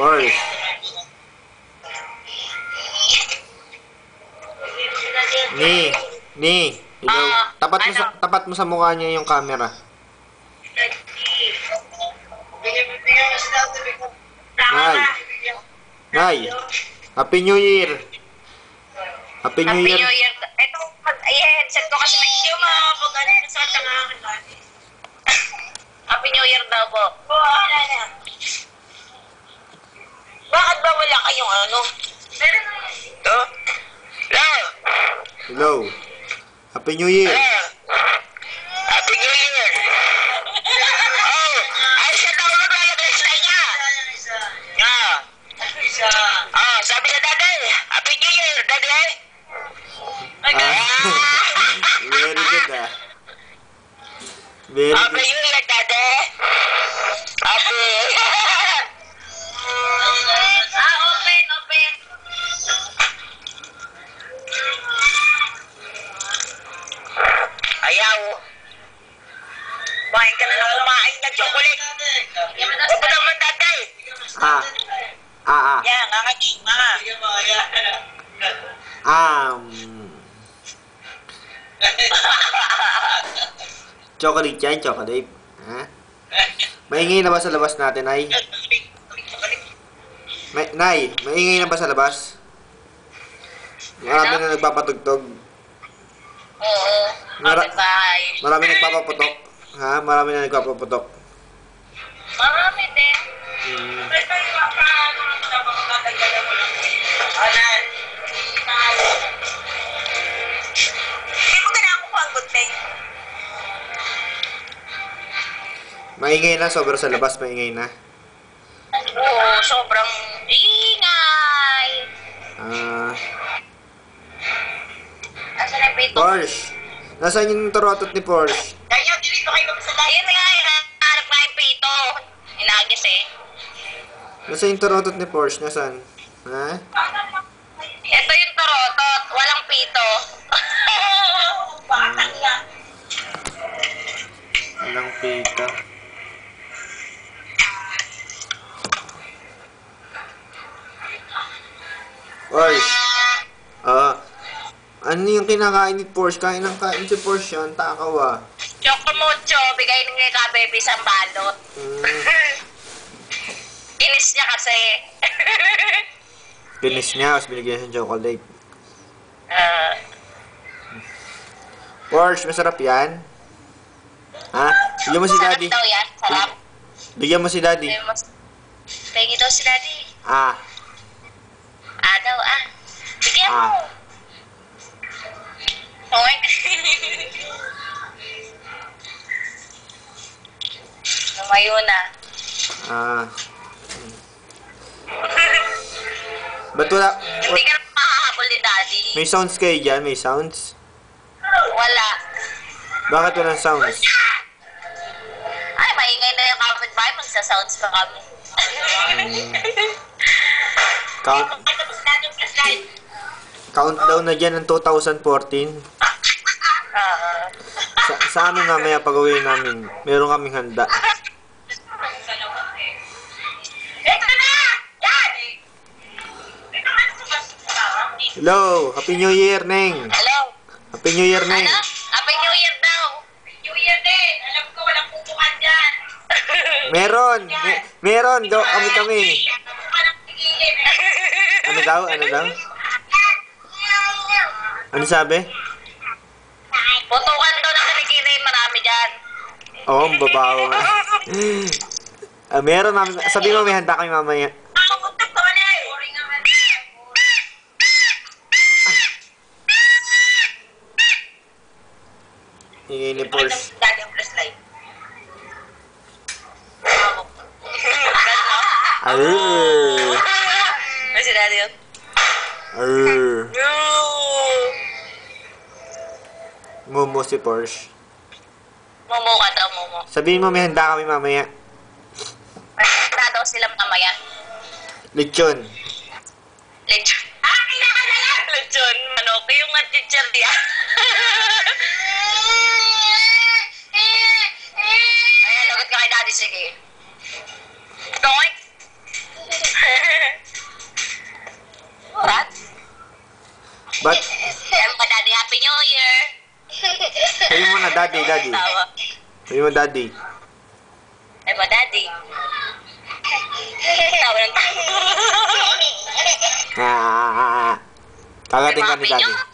Porsche. Ni. Hello. Tapat mo sa mukha niya yung camera. Nay. Happy New Year. Happy New Year. Ito, i-headset ko kasi hindi mo makakapag-anin sa tangakan natin. Happy New Year daw po. Bakit ba wala kayong ano? Ito? Hello. Happy New Year. Happy New Year. Oh, ay siya daw maglalagay sa kanya. Sabi na Daday, Happy New Year, Daday. Very good Very Happy good. New Year, Daday. Happy. Open. Ayaw. Kumain ka na ng kumain na chocolate. Huwag mo naman, Daday. Yan, Chocolate yan, chocolate. Ha? Maingay na ba sa labas natin, Nay? Nay, maingay na ba sa labas? Marami na nagpapatugtog. Oo. Marami nagpapaputok. Ha? Marami na nagpapaputok. Marami din. Hindi mo na ako panggot, Meg. Maingay na, sobrang sa labas, maingay na. Oo, sobrang ingay. Asan ang pito? Porsche. Nasaan yung torotot ni Porsche? Kaya, dito kayo sa layo. Yun nga, hinahanap nga yung pito. Hinagis eh. Nasaan yung torotot ni Porsche? Nasaan? Ha? Ito yung torotot. Walang pito. Batang yan. Walang pito. Porsche. Ano yung kinakain ni Porsche? Kain si Porsche yan. Takaw Chocomucho. Bigay ng ka baby sa balot. Inis niya kasi. Pinis niya, tapos binigyan siya ng chocolate. Porsche, masarap yan? Ha? Bigyan mo si Daddy. Sarap daw yan. Sarap. Bigyan mo si Daddy. Pegi daw si Daddy. Daw. Bigyan mo. Okay. Lumayo na. Ba't wala? Hindi ka na makakahabol ni Daddy. May sounds kayo dyan? May sounds? Wala. Bakit walang sounds? Ay, maingay na yung kapitbahay. Magsa-sounds pa kami. Countdown na dyan ng 2014. Sa amin mamaya pag-uwi namin, meron kaming handa. Hello! Happy New Year, Neng! Hello? Happy New Year, Neng! Ano? Happy New Year daw! Happy New Year din! Alam ko walang pupukan dyan! Meron! Kami! Ano daw? Ano sabi? Putukan daw na kinikiri, marami dyan. Oo, ang babaho nga. Meron namin. Sabi mo may handa kami mamaya. Ingay ni Porsche. Daddy ang flashlight. Ano si Daddy yun? Momo si Porsche. Momo ka daw, Momo. Sabihin mo may handa kami mamaya. Handa daw sila mamaya. Lechon. Lechon. Kailangan na yan! Lechon. Manok yung teacher niya. Ayan, lagot ka kay Daddy. Sige. Doink! Sabi mo na, daddy, daddy. Tawa. Sabi mo, daddy. Ay ba, daddy? Tawa ng tawa. Kagating ka ni Mga daddy. pinyo.